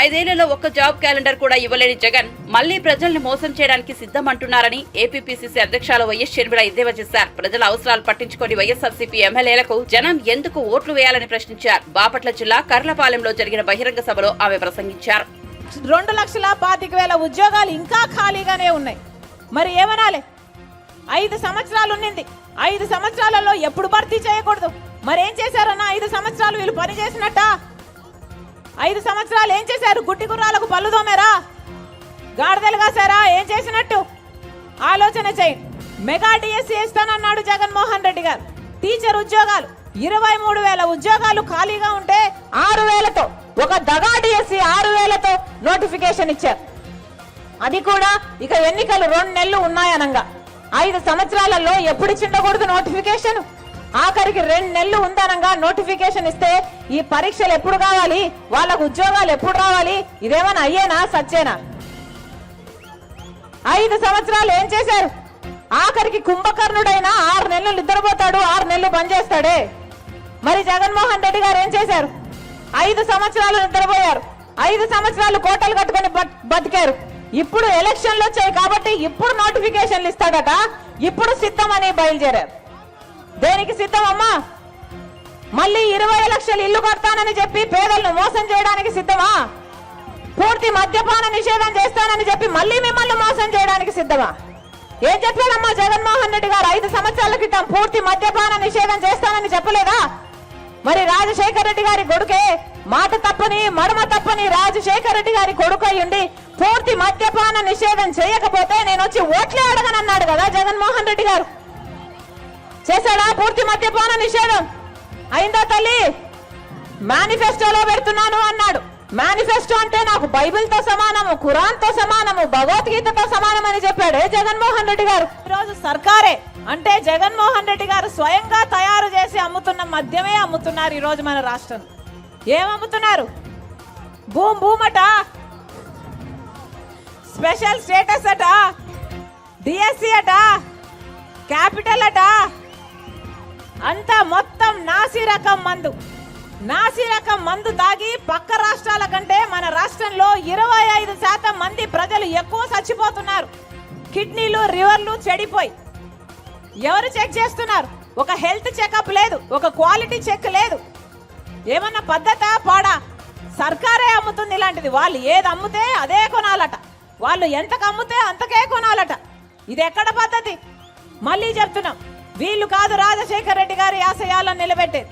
ఐదేళ్లలో ఒక్క job calendar కూడా ఇవ్వలేని జగన్ మళ్లీ ప్రజల్ని మోసం చేయడానికి సిద్ధమంటున్నారని ఏపీపీసీసీ అధ్యక్షులు వైఎస్ షర్మిల ఎద్దేవా చేశారు. ప్రజల అవసరాలు పట్టించుకొని వైఎస్ఆర్సీపీ ఎమ్మెల్యేలకు జనం ఎందుకు ఓట్లు వేయాలని ప్రశ్నించారు. బాపట్ల జిల్లా కర్లపాలెంలో జరిగిన బహిరంగ సభలో ఆమె ప్రసంగించారు. 2,25,000 ఉద్యోగాలు ఇంకా ఖాళీగానే ఉన్నాయి. మరి ఏమనాలి? 5 సంవత్సరాలు ఉన్నింది. 5 సంవత్సరాలలో ఎప్పుడు భర్తీ చేయకూడదు. మరేం చేశారన్నా? 5 సంవత్సరాలు వీళ్ళు పని చేసినట్ట? 5 సంవత్సరాలు ఏం చేశారు? గుడ్డి గుర్రాలకు పళ్ళు దోమేరా? గాడిదలు కాసారా? ఏం చేసినట్టు ఆలోచన చేయండి. మెగా డిఎస్సీ ఇస్తానన్నాడు జగన్మోహన్ రెడ్డి గారు. టీచర్ ఉద్యోగాలు 23,000 ఉద్యోగాలు ఖాళీగా ఉంటే 6,000తో ఒక దగా డిఎస్సీ 6,000తో నోటిఫికేషన్ ఇచ్చారు. అది కూడా ఇక ఎన్నికలు 2 నెలలు ఉన్నాయనంగా 5 సంవత్సరాలలో ఎప్పుడు ఇచ్చిండకూడదు నోటిఫికేషన్. ఆఖరికి 2 నెలలు ఉందనంగా నోటిఫికేషన్ ఇస్తే ఈ పరీక్షలు ఎప్పుడు కావాలి? వాళ్ళకు ఉద్యోగాలు ఎప్పుడు రావాలి? ఇదేమన్నా అయ్యేనా సచ్చేనా? 5 సంవత్సరాలు ఏం చేశారు? ఆఖరికి కుంభకర్ణుడైనా 6 నెలలు నిద్రపోతాడు, 6 నెలలు పనిచేస్తాడే. మరి జగన్మోహన్ రెడ్డి గారు ఏం చేశారు? 5 సంవత్సరాలు నిద్రపోయారు. 5 సంవత్సరాలు కోటలు కట్టుకొని బతికారు. ఇప్పుడు ఎలక్షన్లు వచ్చాయి కాబట్టి ఇప్పుడు నోటిఫికేషన్లు ఇస్తాడట. ఇప్పుడు సిద్ధమని బయలుదేరారు. దేనికి సిద్ధం అమ్మా? మళ్ళీ 20 లక్షలు ఇల్లు కడతానని చెప్పి పేదలను మోసం చేయడానికి సిద్ధమా? పూర్తి మద్యపాన నిషేధం చేస్తానని చెప్పి మళ్ళీ మిమ్మల్ని మోసం చేయడానికి సిద్ధమా? ఏం చెప్పాడమ్మా జగన్మోహన్ రెడ్డి గారు? 5 సంవత్సరాల క్రితం పూర్తి మద్యపాన నిషేధం చేస్తానని చెప్పలేదా? మరి రాజశేఖర రెడ్డి గారి కొడుకే మాట తప్పని మడమ తప్పని రాజశేఖర రెడ్డి గారి కొడుకు అయ్యుండి పూర్తి మద్యపాన నిషేధం చేయకపోతే నేను వచ్చి ఓట్లే అడగనన్నాడు కదా జగన్మోహన్ రెడ్డి గారు. చేశాడా పూర్తి మద్యపాన నిషేధం? అయిందా తల్లి? మేనిఫెస్టోలో పెడుతున్నాను అన్నాడు. మేనిఫెస్టో అంటే నాకు బైబిల్తో సమానము, ఖురాన్తో సమానము, భగవద్గీతతో సమానం అని చెప్పాడే జగన్మోహన్ రెడ్డి గారు. ఈరోజు సర్కారే అంటే జగన్మోహన్ రెడ్డి గారు స్వయంగా తయారు చేసి అమ్ముతున్న మద్యమే అమ్ముతున్నారు ఈ రోజు మన రాష్ట్రం. ఏం అమ్ముతున్నారు? భూమట, స్పెషల్ స్టేటస్ అట, డిఎస్సి అట, క్యాపిటల్ అట, అంతా మొత్తం నాసి రకం మందు తాగి పక్క రాష్ట్రాల కంటే మన రాష్ట్రంలో 25% మంది ప్రజలు ఎక్కువ చచ్చిపోతున్నారు. కిడ్నీలు, లివర్లు చెడిపోయి. ఎవరు చెక్ చేస్తున్నారు? ఒక హెల్త్ చెకప్ లేదు, ఒక క్వాలిటీ చెక్ లేదు. ఏమన్నా పద్ధత పాడా? సర్కారే అమ్ముతుంది ఇలాంటిది. వాళ్ళు ఏది అమ్ముతే అదే కొనాలట. వాళ్ళు ఎంతకు అమ్ముతే అంతకే కొనాలట. ఇది ఎక్కడ పద్ధతి? మళ్ళీ చెప్తున్నాం, వీళ్ళు కాదు రాజశేఖర రెడ్డి గారి ఆశయాలను నిలబెట్టేది.